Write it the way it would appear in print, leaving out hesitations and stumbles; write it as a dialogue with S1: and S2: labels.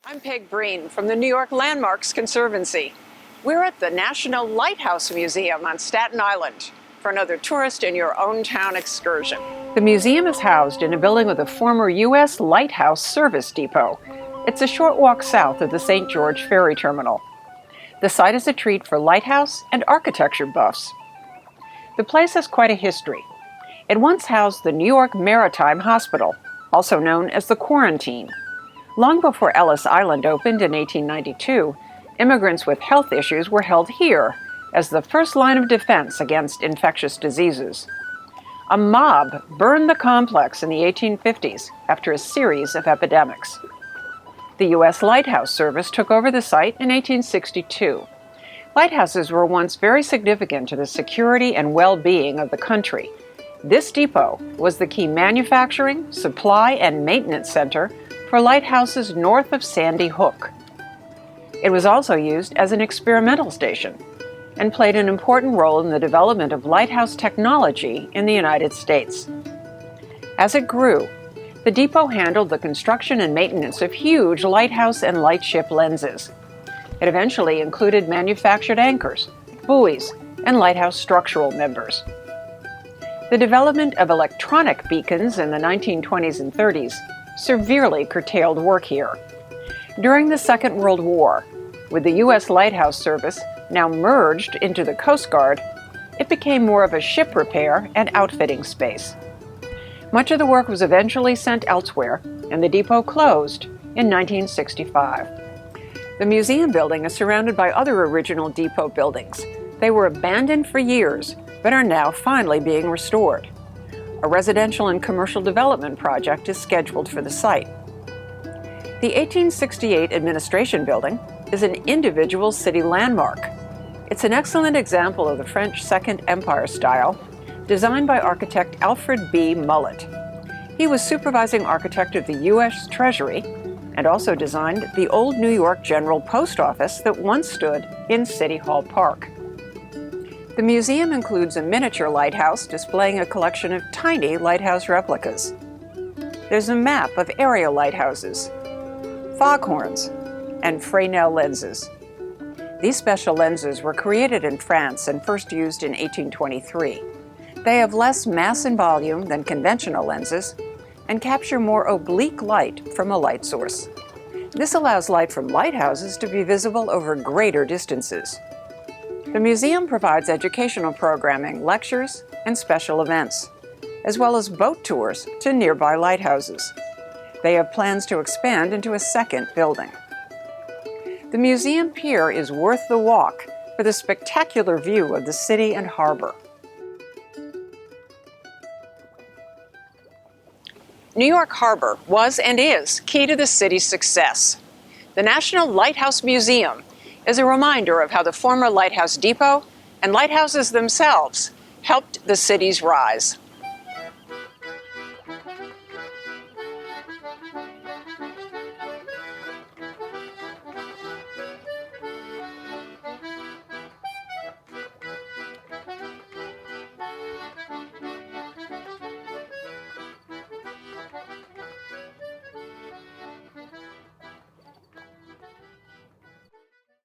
S1: I'm Peg Breen from the New York Landmarks Conservancy. We're at the National Lighthouse Museum on Staten Island for another tourist in your own town excursion. The museum is housed in a building with a former U.S. Lighthouse Service Depot. It's a short walk south of the St. George Ferry Terminal. The site is a treat for lighthouse and architecture buffs. The place has quite a history. It once housed the New York Maritime Hospital, also known as the Quarantine. Long before Ellis Island opened in 1892, immigrants with health issues were held here as the first line of defense against infectious diseases. A mob burned the complex in the 1850s after a series of epidemics. The U.S. Lighthouse Service took over the site in 1862. Lighthouses were once very significant to the security and well-being of the country. This depot was the key manufacturing, supply, and maintenance center for lighthouses north of Sandy Hook. It was also used as an experimental station and played an important role in the development of lighthouse technology in the United States. As it grew, the depot handled the construction and maintenance of huge lighthouse and lightship lenses. It eventually included manufactured anchors, buoys, and lighthouse structural members. The development of electronic beacons in the 1920s and 30s severely curtailed work here. During the Second World War, with the U.S. Lighthouse Service now merged into the Coast Guard, it became more of a ship repair and outfitting space. Much of the work was eventually sent elsewhere, and the depot closed in 1965. The museum building is surrounded by other original depot buildings. They were abandoned for years, but are now finally being restored. A residential and commercial development project is scheduled for the site. The 1868 Administration Building is an individual city landmark. It's an excellent example of the French Second Empire style, designed by architect Alfred B. Mullett. He was supervising architect of the U.S. Treasury and also designed the old New York General Post Office that once stood in City Hall Park. The museum includes a miniature lighthouse displaying a collection of tiny lighthouse replicas. There's a map of area lighthouses, foghorns, and Fresnel lenses. These special lenses were created in France and first used in 1823. They have less mass and volume than conventional lenses and capture more oblique light from a light source. This allows light from lighthouses to be visible over greater distances. The museum provides educational programming, lectures, and special events, as well as boat tours to nearby lighthouses. They have plans to expand into a second building. The museum pier is worth the walk for the spectacular view of the city and harbor. New York Harbor was and is key to the city's success. The National Lighthouse Museum is a reminder of how the former Lighthouse Depot and lighthouses themselves helped the city's rise.